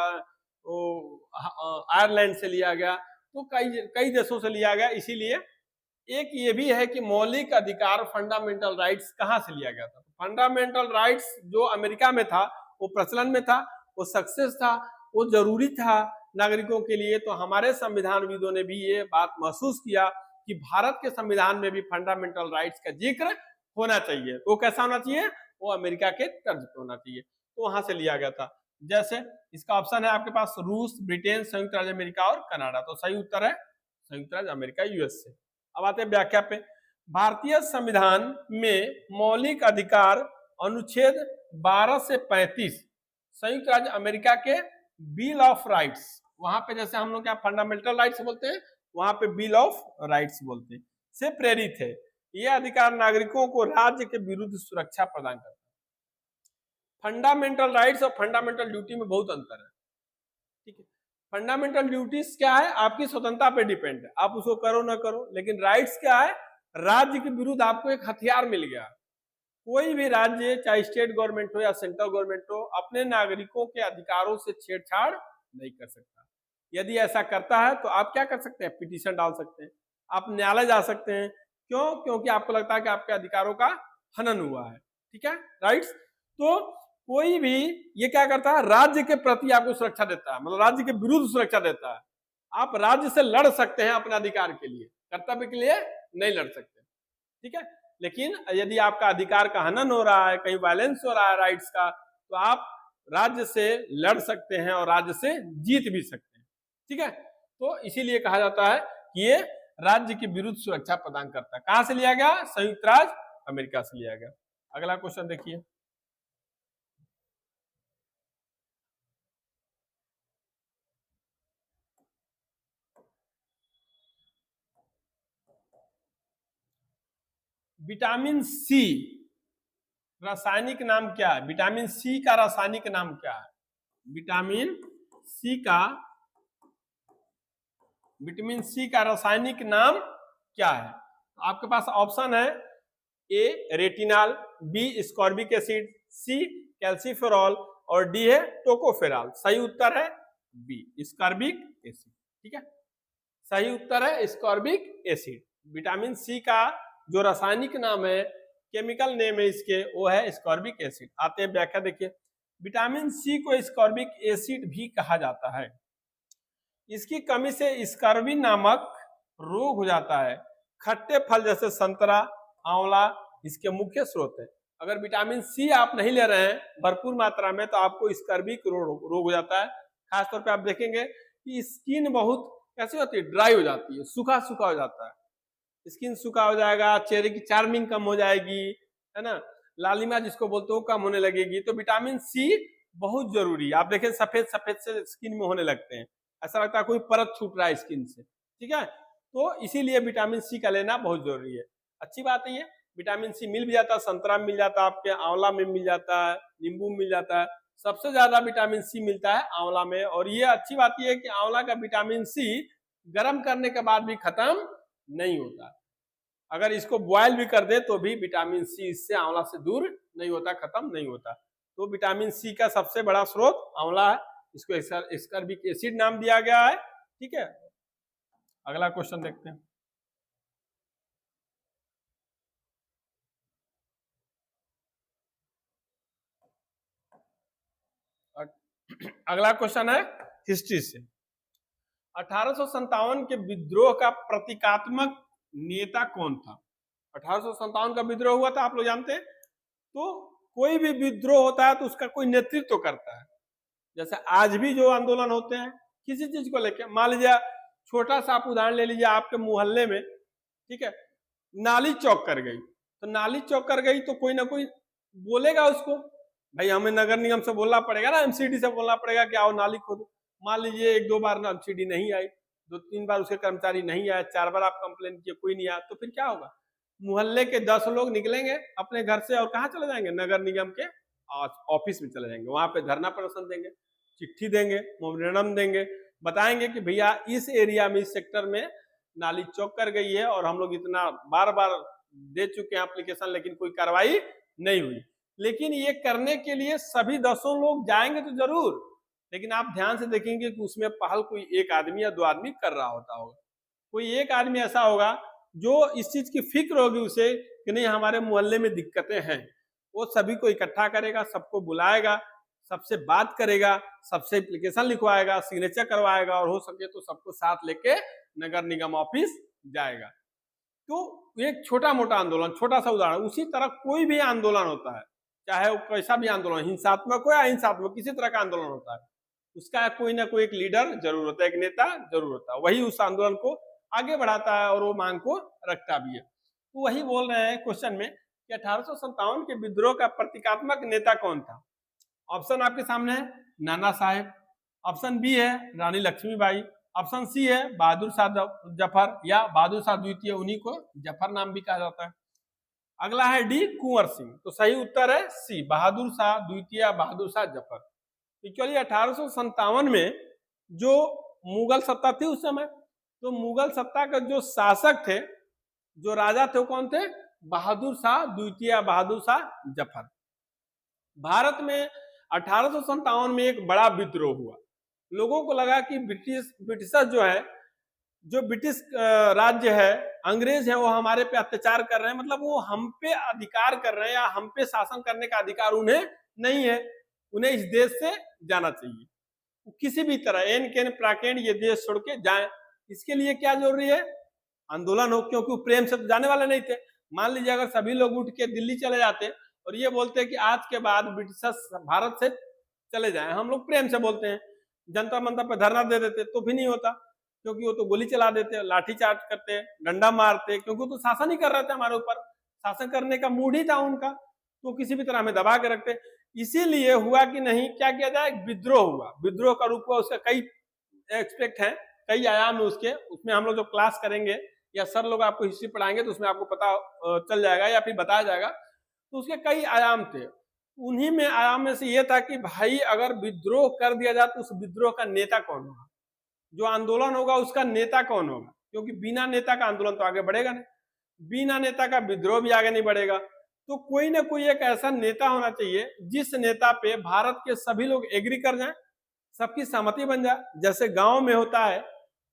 आयरलैंड से लिया गया, तो कई देशों से लिया गया। इसीलिए एक ये भी है कि मौलिक अधिकार, फंडामेंटल राइट्स कहाँ से लिया गया था? फंडामेंटल राइट्स जो अमेरिका में था वो प्रचलन में था, वो सक्सेस था, वो जरूरी था नागरिकों के लिए। तो हमारे संविधानविदों ने भी ये बात महसूस किया कि भारत के संविधान में भी फंडामेंटल राइट्स का जिक्र होना चाहिए। वो कैसा होना चाहिए? वो अमेरिका के तर्ज पे होना चाहिए, तो वहां से लिया गया था। जैसे इसका ऑप्शन है आपके पास रूस, ब्रिटेन, संयुक्त राज्य अमेरिका और कनाडा। तो सही उत्तर है संयुक्त राज्य अमेरिका, USA। अब आते हैं व्याख्या पे। भारतीय संविधान में मौलिक अधिकार अनुच्छेद 12 से 35 संयुक्त राज्य अमेरिका के बिल ऑफ राइट्स, वहां पे जैसे हम लोग क्या फंडामेंटल राइट्स बोलते हैं, वहां पे बिल ऑफ राइट्स बोलते हैं, से प्रेरित है। यह अधिकार नागरिकों को राज्य के विरुद्ध सुरक्षा प्रदान करता है। फंडामेंटल राइट्स और फंडामेंटल ड्यूटी में बहुत अंतर है। ठीक है, फंडामेंटल ड्यूटीज क्या है? आपकी स्वतंत्रता पे डिपेंड है, आप उसको करो ना करो। लेकिन राइट्स क्या है? राज्य के विरुद्ध आपको एक हथियार मिल गया। कोई भी राज्य, चाहे स्टेट गवर्नमेंट हो या सेंट्रल गवर्नमेंट हो, अपने नागरिकों के अधिकारों से छेड़छाड़ नहीं कर सकता। यदि ऐसा करता है तो आप क्या कर सकते हैं? पिटीशन डाल सकते हैं, आप न्यायालय जा सकते हैं। क्यों? क्योंकि आपको लगता है कि आपके अधिकारों का हनन हुआ है। ठीक है, राइट्स। तो कोई भी ये क्या करता है? राज्य के प्रति आपको सुरक्षा देता है, मतलब राज्य के विरुद्ध सुरक्षा देता है। आप राज्य से लड़ सकते हैं अपने अधिकार के लिए, कर्तव्य के लिए नहीं लड़ सकते। ठीक है, लेकिन यदि आपका अधिकार का हनन हो रहा है, कहीं वायलेंस हो रहा है राइट्स का, तो आप राज्य से लड़ सकते हैं और राज्य से जीत भी सकते हैं। ठीक है, तो इसीलिए कहा जाता है कि ये राज्य के विरुद्ध सुरक्षा प्रदान करता है। कहां से लिया गया? संयुक्त राज्य अमेरिका से लिया गया। अगला क्वेश्चन देखिए। विटामिन सी रासायनिक नाम क्या है? विटामिन सी का रासायनिक नाम क्या है? विटामिन सी का रासायनिक नाम क्या है? आपके पास ऑप्शन है, A retinol, B ascorbic acid, C calciferol और डी है टोकोफेरॉल। सही उत्तर है बी, स्कॉर्बिक एसिड। ठीक है, सही उत्तर है स्कॉर्बिक एसिड। विटामिन सी का जो रासायनिक नाम है, केमिकल नेम है इसके, वो है स्कॉर्बिक एसिड। आते हैं व्याख्या देखिए। विटामिन सी को स्कॉर्बिक एसिड भी कहा जाता है। इसकी कमी से स्कर्वी नामक रोग हो जाता है। खट्टे फल जैसे संतरा, आंवला इसके मुख्य स्रोत है। अगर विटामिन सी आप नहीं ले रहे हैं भरपूर मात्रा में, तो आपको स्कर्वी रोग हो जाता है। खासतौर पे आप देखेंगे कि स्किन बहुत कैसी होती है? ड्राई हो जाती है, सूखा सूखा हो जाता है, स्किन सूखा हो जाएगा, चेहरे की चार्मिंग कम हो जाएगी, है ना, लालिमा जिसको बोलते हो कम होने लगेगी। तो विटामिन सी बहुत जरूरी है। आप देखें सफेद सफेद से स्किन में होने लगते हैं, ऐसा लगता है कोई परत छूट रहा है स्किन से। ठीक है, तो इसीलिए विटामिन सी का लेना बहुत जरूरी है। अच्छी बात है ये, विटामिन सी मिल भी जाता है, संतरा में मिल जाता है, आपके आंवला में मिल जाता है, नींबू में मिल जाता है, सबसे ज्यादा विटामिन सी मिलता है आंवला में। और ये अच्छी बात ये है कि आंवला का विटामिन सी गर्म करने के बाद भी खत्म नहीं होता, अगर इसको बॉयल भी कर दे तो भी विटामिन सी इससे आंवला से दूर नहीं होता, खत्म नहीं होता। तो विटामिन सी का सबसे बड़ा स्रोत आंवला है, इसको एस्कॉर्बिक एसिड नाम दिया गया है। ठीक है, अगला क्वेश्चन देखते हैं। अगला क्वेश्चन है हिस्ट्री से। 1857 के विद्रोह का प्रतीकात्मक नेता कौन था? 1857 का विद्रोह हुआ था, आप लोग जानते हैं। तो कोई भी विद्रोह होता है तो उसका कोई नेतृत्व तो करता है। जैसे आज भी जो आंदोलन होते हैं किसी चीज को लेकर, मान लीजिए छोटा सा आप उदाहरण ले लीजिए, आपके मोहल्ले में, ठीक है, नाली चौक कर गई, तो नाली चौक कर गई तो कोई ना कोई बोलेगा उसको, भाई हमें नगर निगम से बोलना पड़ेगा ना, एमसीडी से बोलना पड़ेगा कि आओ नाली खोदो। मान लीजिए एक दो बार एमसीडी नहीं आई, दो तीन बार उसके कर्मचारी नहीं आए, चार बार आप कंप्लेन किए कोई नहीं आया, तो फिर क्या होगा? मोहल्ले के 10 लोग निकलेंगे अपने घर से और कहाँ चले जाएंगे? नगर निगम के ऑफिस में चले जाएंगे, वहां पे धरना प्रदर्शन देंगे, चिट्ठी देंगे, मेमोरेंडम देंगे, बताएंगे कि भैया इस एरिया में, इस सेक्टर में नाली चौक कर गई है और हम लोग इतना बार बार दे चुके हैं एप्लीकेशन, लेकिन कोई कार्रवाई नहीं हुई। लेकिन ये करने के लिए सभी 10 लोग जाएंगे तो जरूर, लेकिन आप ध्यान से देखेंगे कि उसमें पहल कोई एक आदमी या दो आदमी कर रहा होता होगा। कोई एक आदमी ऐसा होगा जो इस चीज की फिक्र होगी उसे कि नहीं हमारे मोहल्ले में दिक्कतें हैं, वो सभी को इकट्ठा करेगा, सबको बुलाएगा, सबसे बात करेगा, सबसे एप्लीकेशन लिखवाएगा, सिग्नेचर करवाएगा, और हो सके तो सबको साथ लेके नगर निगम ऑफिस जाएगा। तो एक छोटा मोटा आंदोलन, छोटा सा उदाहरण। उसी तरह कोई भी आंदोलन होता है, चाहे वो कैसा भी आंदोलन, हिंसात्मक हो या अहिंसात्मक, किसी तरह का आंदोलन होता है, उसका कोई ना कोई एक लीडर जरूर होता है, एक नेता जरूर होता है, वही उस आंदोलन को आगे बढ़ाता है और वो मांग को रखता भी है। तो वही बोल रहे हैं क्वेश्चन में कि 1857 के विद्रोह का प्रतीकात्मक नेता कौन था? ऑप्शन आपके सामने है, नाना साहेब, ऑप्शन बी है रानी लक्ष्मीबाई, ऑप्शन सी है बहादुर शाह जफर या बहादुर शाह द्वितीय, उन्हीं को जफर नाम भी कहा जाता है। अगला है डी कुंवर सिंह, तो सही उत्तर है सी बहादुर शाह द्वितीय, बहादुर शाह जफर। एक्चुअली 1857 में जो मुगल सत्ता थी उस समय, तो मुगल सत्ता का जो शासक थे, जो राजा थे, वो कौन थे? बहादुर शाह द्वितीय, बहादुर शाह जफर। भारत में 1857 में एक बड़ा विद्रोह हुआ। लोगों को लगा कि ब्रिटिशर जो है, जो ब्रिटिश राज्य है, अंग्रेज है, वो हमारे पे अत्याचार कर रहे हैं, मतलब वो हम पे अधिकार कर रहे हैं या हम पे शासन करने का अधिकार उन्हें नहीं है, उन्हें इस देश से जाना चाहिए, किसी भी तरह एन केन प्राकेण ये देश छोड़ के जाए। इसके लिए क्या जरूरी है? आंदोलन हो, क्योंकि वो प्रेम से तो जाने वाले नहीं थे। मान लीजिए अगर सभी लोग उठ के दिल्ली चले जाते और ये बोलते कि आज के बाद ब्रिटिशर्स भारत से चले जाएं, हम लोग प्रेम से बोलते हैं, जनता मंतर पर धरना दे देते, तो भी नहीं होता, क्योंकि वो तो गोली चला देते, लाठीचार्ज करते, डंडा मारते, क्योंकि वो तो शासन ही कर रहे थे हमारे ऊपर, शासन करने का मूड ही था उनका, तो किसी भी तरह हमें दबा के रखते। इसीलिए हुआ कि नहीं, क्या किया जाए, विद्रोह हुआ, विद्रोह का रूप हुआ, उसका कई एक्सपेक्ट हैं, कई आयाम है उसके, उसमें हम लोग जो क्लास करेंगे या सर लोग आपको हिस्ट्री पढ़ाएंगे तो उसमें आपको पता चल जाएगा या फिर बताया जाएगा। तो उसके कई आयाम थे, उन्हीं में आयाम में से ये था कि भाई अगर विद्रोह कर दिया जाए तो उस विद्रोह का नेता कौन होगा, जो आंदोलन होगा उसका नेता कौन होगा, क्योंकि बिना नेता का आंदोलन तो आगे बढ़ेगा नहीं, बिना नेता का विद्रोह भी आगे नहीं बढ़ेगा। तो कोई ना कोई एक ऐसा नेता होना चाहिए जिस नेता पे भारत के सभी लोग एग्री कर जाएं, सबकी सहमति बन जाए। जैसे गांव में होता है,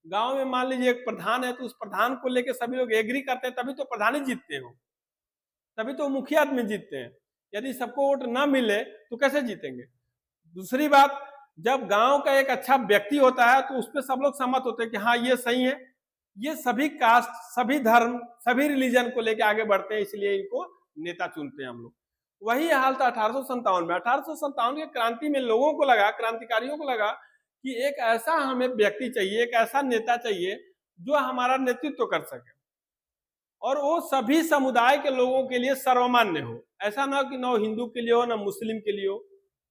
गांव में मान लीजिए एक प्रधान है, तो उस प्रधान को लेकर सभी लोग एग्री करते हैं, तभी तो प्रधान ही जीतते हो, तभी तो मुखिया आदमी जीतते हैं। यदि सबको वोट ना मिले तो कैसे जीतेंगे? दूसरी बात, जब गांव का एक अच्छा व्यक्ति होता है तो उस पर सब लोग सहमत होते हैं कि हाँ ये सही है, ये सभी कास्ट, सभी धर्म, सभी रिलीजन को लेकर आगे बढ़ते हैं, इसलिए इनको नेता चुनते हैं हम लोग। वही हाल था 1857 में। 1857 की क्रांति में लोगों को लगा, क्रांतिकारियों को लगा कि एक ऐसा हमें व्यक्ति चाहिए, एक ऐसा नेता चाहिए जो हमारा नेतृत्व कर सके और वो सभी समुदाय के लोगों के लिए सर्वमान्य हो। ऐसा ना हो कि न हिंदू के लिए हो, न मुस्लिम के लिए हो,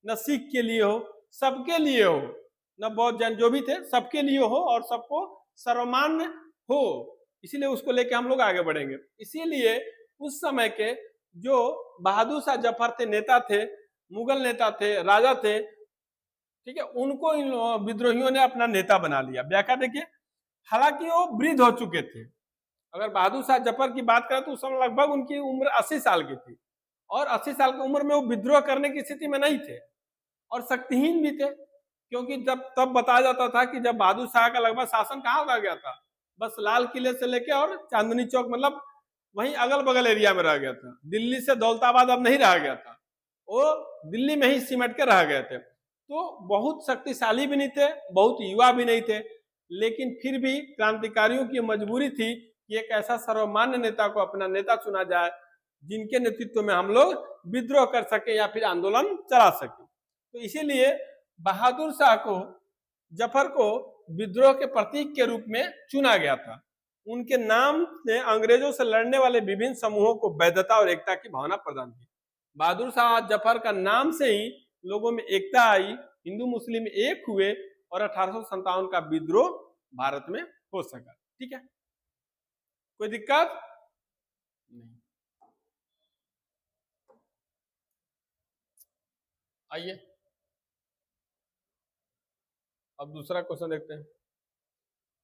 न सिख के लिए हो, सबके लिए हो, न बौद्ध जैन जो भी थे सबके लिए हो और सबको सर्वमान्य हो। इसीलिए उसको लेके हम लोग आगे बढ़ेंगे। इसीलिए उस समय के जो बहादुर शाह जफर थे, नेता थे, मुगल नेता थे, राजा थे, ठीक है, उनको इन विद्रोहियों ने अपना नेता बना लिया। व्याख्या देखिए, हालांकि वो वृद्ध हो चुके थे। अगर बहादुर शाह जफर की बात करें तो उस समय लगभग उनकी उम्र 80 साल की थी, और 80 साल की उम्र में वो विद्रोह करने की स्थिति में नहीं थे, और शक्तिहीन भी थे, क्योंकि जब तब बताया जाता था कि जब बहादुर शाह का लगभग शासन कहाँ रह गया था, बस लाल किले से लेके और चांदनी चौक, मतलब वहीं अगल बगल एरिया में रह गया था। दिल्ली से दौलताबाद अब नहीं रह गया था, वो दिल्ली में ही सिमट के रह गए थे। तो बहुत शक्तिशाली भी नहीं थे, बहुत युवा भी नहीं थे, लेकिन फिर भी क्रांतिकारियों की मजबूरी थी कि एक ऐसा सर्वमान्य नेता को अपना नेता चुना जाए जिनके नेतृत्व में हम लोग विद्रोह कर सके या फिर आंदोलन चला सके। तो इसीलिए बहादुर शाह को, जफर को विद्रोह के प्रतीक के रूप में चुना गया था। उनके नाम ने अंग्रेजों से लड़ने वाले विभिन्न समूहों को वैधता और एकता की भावना प्रदान की। बहादुर शाह जफर का नाम से ही लोगों में एकता आई, हिंदू मुस्लिम एक हुए और 1857 का विद्रोह भारत में हो सका। ठीक है, कोई दिक्कत नहीं। आइए अब दूसरा क्वेश्चन देखते हैं।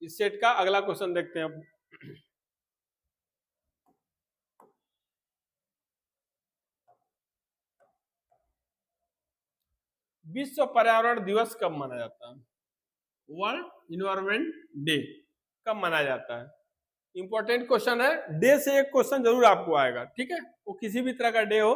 इस सेट का अगला क्वेश्चन देखते हैं अब। विश्व पर्यावरण दिवस कब मनाया जाता है? वर्ल्ड इन्वायरमेंट डे कब मनाया जाता है? इंपॉर्टेंट क्वेश्चन है, डे से एक क्वेश्चन जरूर आपको आएगा। ठीक है, वो किसी भी तरह का डे हो,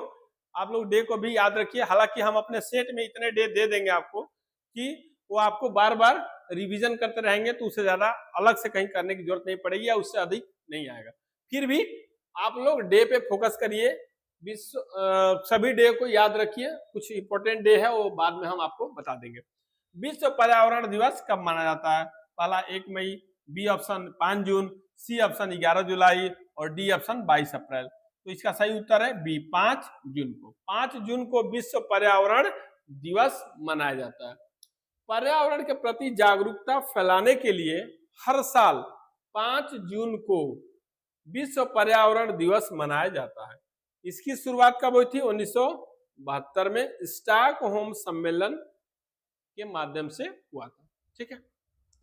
आप लोग डे को भी याद रखिए। हालांकि हम अपने सेट में इतने डे दे देंगे आपको कि वो आपको बार बार रिवीजन करते रहेंगे, तो उससे ज्यादा अलग से कहीं करने की जरूरत नहीं पड़ेगी या उससे अधिक नहीं आएगा। फिर भी आप लोग डे पे फोकस करिए, विश्व सभी डे को याद रखिए। कुछ इंपॉर्टेंट डे है वो बाद में हम आपको बता देंगे। विश्व पर्यावरण दिवस कब माना जाता है? पहला 1 मई, बी ऑप्शन 5 जून, सी ऑप्शन 11 जुलाई और डी ऑप्शन 22 अप्रैल। तो इसका सही उत्तर है बी, 5 जून को। 5 जून को विश्व पर्यावरण दिवस मनाया जाता है। पर्यावरण के प्रति जागरूकता फैलाने के लिए हर साल 5 जून को विश्व पर्यावरण दिवस मनाया जाता है। इसकी शुरुआत कब हुई थी? 1972 में स्टॉकहोम सम्मेलन के माध्यम से हुआ था। ठीक है,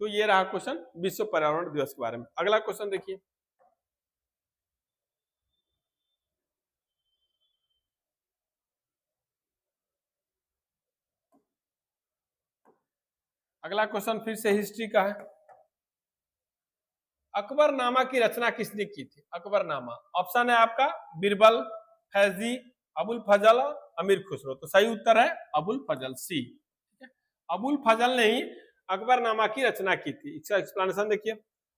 तो ये रहा क्वेश्चन विश्व पर्यावरण दिवस के बारे में। अगला क्वेश्चन देखिए, अगला क्वेश्चन फिर से हिस्ट्री का है। अकबरनामा की रचना किसने की थी? अकबरनामा, ऑप्शन है आपका बीरबल, फैजी, अबुल फजल, अमीर खुसरो। तो सही उत्तर है अबुल फजल, सी। ठीक है, अबुल फजल ने ही अकबरनामा की रचना की थी। इसका एक्सप्लेनेशन देखिए।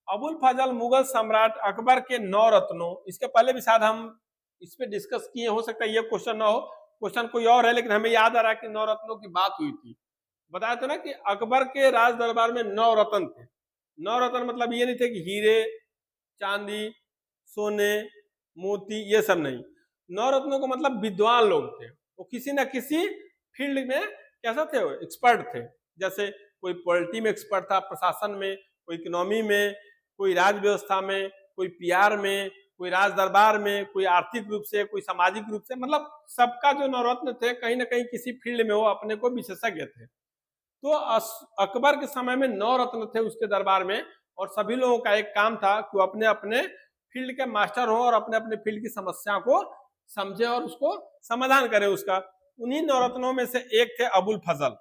अबुल फजल मुगल सम्राट अकबर के 9 रत्नों, इसके पहले भी शायद हम इस पे डिस्कस किए, हो सकता है ये क्वेश्चन ना हो, क्वेश्चन कोई और है, लेकिन हमें याद आ रहा है कि 9 रत्नों की बात हुई थी। बताया था ना कि अकबर के राज दरबार में 9 रत्न थे। 9 रत्न मतलब ये नहीं थे कि हीरे, चांदी, सोने, मोती, ये सब नहीं। 9 रत्नों को मतलब विद्वान लोग थे, वो किसी न किसी फील्ड में कैसा थे, वो एक्सपर्ट थे। जैसे कोई पॉलिटी में एक्सपर्ट था, प्रशासन में, कोई इकोनॉमी में, कोई राज व्यवस्था में, कोई पीआर में, कोई राज दरबार में, कोई आर्थिक रूप से, कोई सामाजिक रूप से, मतलब सबका जो 9 रत्न थे कहीं ना कहीं किसी फील्ड में वो अपने को विशेषज्ञ थे। तो अकबर के समय में 9 रत्न थे उसके दरबार में, और सभी लोगों का एक काम था कि वो अपने अपने फील्ड के मास्टर हो और अपने अपने फील्ड की समस्या को समझे और उसको समाधान करे उसका। उन्हीं 9 रत्नों में से एक थे अबुल फजल।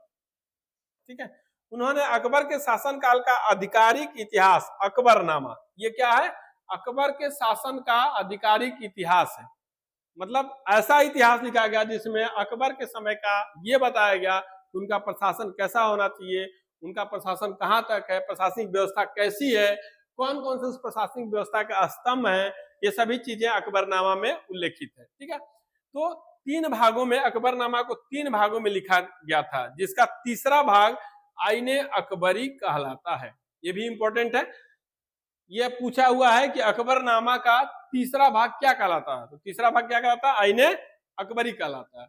ठीक है, उन्होंने अकबर के शासनकाल का आधिकारिक इतिहास, अकबरनामा, ये क्या है? अकबर के शासन का आधिकारिक इतिहास है। मतलब ऐसा इतिहास लिखा गया जिसमें अकबर के समय का ये बताया गया उनका प्रशासन कैसा होना चाहिए, उनका प्रशासन कहाँ तक है, प्रशासनिक व्यवस्था कैसी है, कौन कौन से उस प्रशासनिक व्यवस्था का स्तंभ है, ये सभी चीजें अकबरनामा में उल्लेखित है। ठीक है, तो 3 भागों में, अकबरनामा को 3 भागों में लिखा गया था, जिसका तीसरा भाग आईने अकबरी कहलाता है। ये भी इंपॉर्टेंट है, यह पूछा हुआ है कि अकबरनामा का तीसरा भाग क्या कहलाता है? तो तीसरा भाग क्या कहलाता है? आईने अकबरी कहलाता है।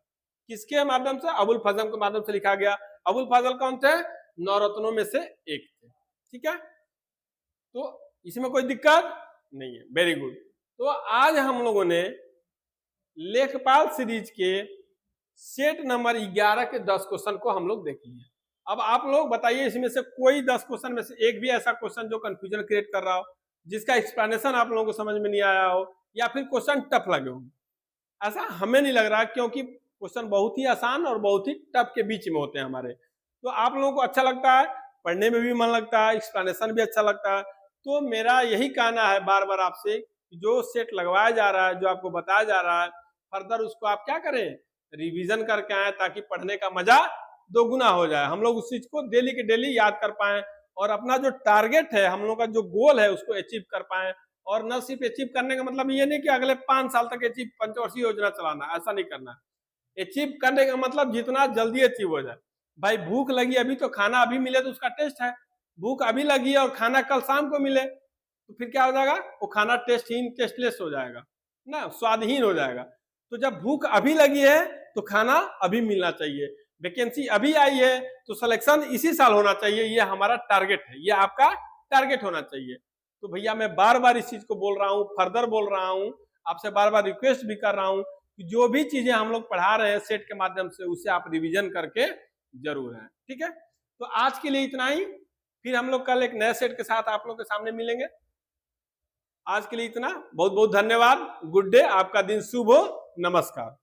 किसके माध्यम से? अबुल फजल के माध्यम से लिखा गया। अबुल फजल कौन थे? 9 रत्नों में से एक थे। ठीक है, तो इसमें कोई दिक्कत नहीं है। Very good. तो आज हम लोगों ने लेखपाल सीरीज के सेट नंबर 11 के 10 क्वेश्चन को हम लोग देख लिए। अब आप लोग बताइए इसमें से कोई 10 क्वेश्चन में से एक भी ऐसा क्वेश्चन जो कंफ्यूजन क्रिएट कर रहा हो, जिसका एक्सप्लेनेशन आप लोगों को समझ में नहीं आया हो, या फिर क्वेश्चन टफ लगे हो। ऐसा हमें नहीं लग रहा, क्योंकि क्वेश्चन बहुत ही आसान और बहुत ही टफ के बीच में होते हैं हमारे। तो आप लोगों को अच्छा लगता है, पढ़ने में भी मन लगता है, एक्सप्लेनेशन भी अच्छा लगता है। तो मेरा यही कहना है बार बार आपसे, जो सेट लगवाया जा रहा है, जो आपको बताया जा रहा है, फर्दर उसको आप क्या करें, रिवीजन करके आए, ताकि पढ़ने का मजा दोगुना हो जाए, हम लोग उस चीज को डेली के डेली याद कर पाए, और अपना जो टारगेट है, हम लोग का जो गोल है, उसको अचीव कर पाए। और न सिर्फ अचीव करने का मतलब ये नहीं कि अगले 5 साल तक अचीव पंचवर्षीय योजना चलाना, ऐसा नहीं करना। अचीव करने का मतलब जितना जल्दी अचीव हो जाए। भाई भूख लगी अभी, तो खाना अभी मिले तो उसका टेस्ट है। भूख अभी लगी है और खाना कल शाम को मिले तो फिर क्या हो जाएगा, वो खाना टेस्टहीन, टेस्टलेस हो जाएगा ना, स्वादहीन हो जाएगा। तो जब भूख अभी लगी है तो खाना अभी मिलना चाहिए। वैकेंसी अभी आई है तो सिलेक्शन इसी साल होना चाहिए, ये हमारा टारगेट है, ये आपका टारगेट होना चाहिए। तो भैया मैं बार बार इस चीज को बोल रहा हूँ, फर्दर बोल रहा हूँ, आपसे बार बार रिक्वेस्ट भी कर रहा हूँ कि जो भी चीजें हम लोग पढ़ा रहे हैं सेट के माध्यम से, उसे आप रिवीजन करके जरूर है। ठीक है, तो आज के लिए इतना ही, फिर हम लोग कल एक नए सेट के साथ आप लोग के सामने मिलेंगे। आज के लिए इतना, बहुत बहुत धन्यवाद। गुड डे, आपका दिन शुभ हो। नमस्कार।